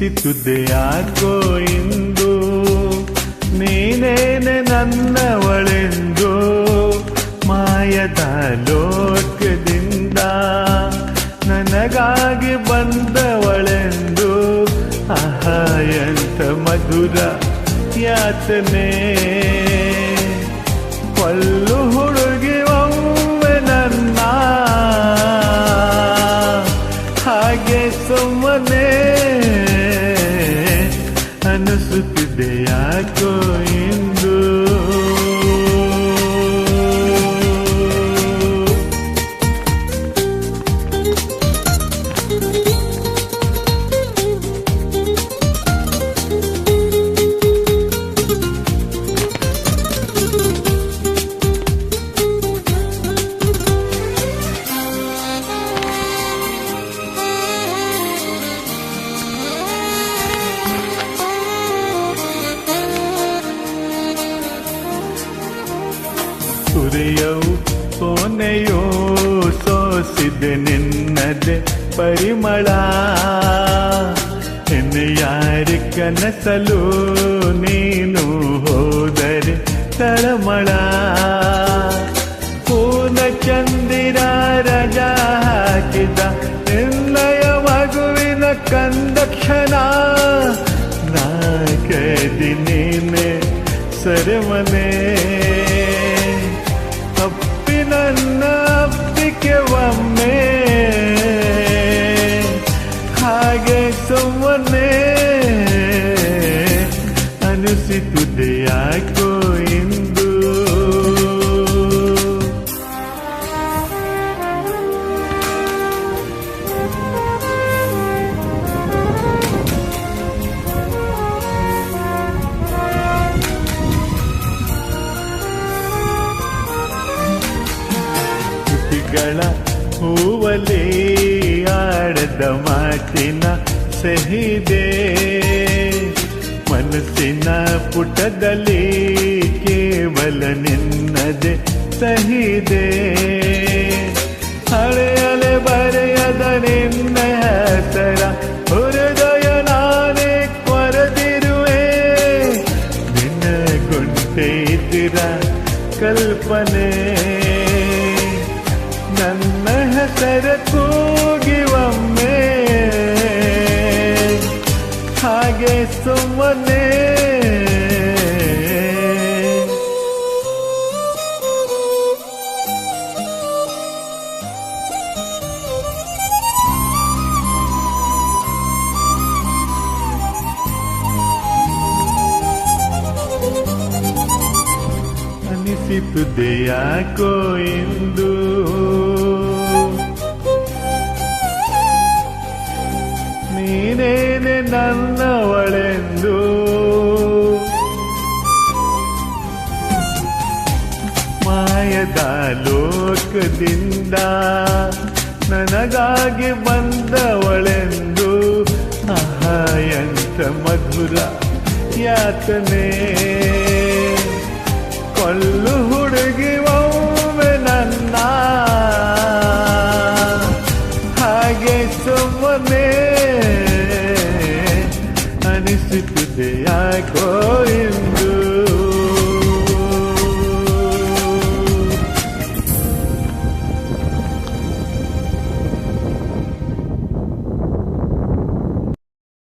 ಅನಿಸಿತುದೆ ಯಾಕೋ ಇಂದು ನೀನೇನೆ ನನ್ನವಳೆಂದು ಮಾಯದ ಲೋಕದಿಂದ ನನಗಾಗಿ ಬಂದವಳೆಂದು ಆಹಾ ಎಂತ ಮಧುರ ಯಾತನೆ ಕೊಲ್ಲು ಹುಡುಗಿ ಒಮ್ಮೆ ನನ್ನ ಹಾಗೆ ಸುಮ್ಮನೆ ಅನಿಸುತ್ತಿದೆ ಯಾಕೋ ಇಂದು ಸುರಿಯವು ಸೋನೆಯೋ ಸೋಸಿದೆ ನಿನ್ನದೆ ಪರಿಮಳ ಯಾರ ಕನಸಲು ನೀನು ಹೋದರೆ ತಳಮಳ ಪೂರ್ಣ ಚಂದಿರ ರಜ ಹಾಕಿದ ನಿನ್ನಯ ಮಗುವಿನ ಕಂದಕ್ಷಣ ನಾಲ್ಕೈದು ನೀನೆ ಸೆರೆಮನೆ ಅಪ್ಪಿ ನನ್ನ ಅಪ್ಪಿಗೆ ಒಮ್ಮೆ ಹಾಗೆ ಸುಮ್ಮನೆ ಅನಿಸಿತುದೆ ಯಾಕೋ ಇಂದು ಗಳ ಹೂವಲಿ ಆಡದ ಮಾತಿನ ಸಹಿದೆ ಮನಸ್ಸಿನ ಪುಟದಲ್ಲಿ ಕೇವಲ ನಿನ್ನದೆ ಸಹಿದೆ ಹಳೆಯಲೆ ಬರೆಯದ ನಿನ್ನ ಹೆಸರ ಹೃದಯ ನಾನೇ ಕೊರೆದಿರುವೆ ನಿನ್ನ ಗುಂಟೆ ಇದ್ದಿರ ಕಲ್ಪನೆ ನನ್ನ ಹೆಸರ ಕೂಗಿ ಒಮ್ಮೆ ಹಾಗೆ ಸುಮ್ಮನೆ ಅನಿಸಿತುದೆ ಯಾಕೋ ಇಂದು ನೀನೇನೆ ನನ್ನವಳೆಂದು ಮಾಯದ ಲೋಕದಿಂದ ನನಗಾಗಿ ಬಂದವಳೆಂದು ಆಹಾ ಎಂತ ಮಧುರ ಯಾತನೆ ಕೊಲ್ಲು ಹುಡುಗಿ ಒಮ್ಮೆ ನನ್ನ ಹಾಗೆ ಸುಮ್ಮನೆ ಅನಿಸುತ್ತಿದೆ ಯಾಕೋ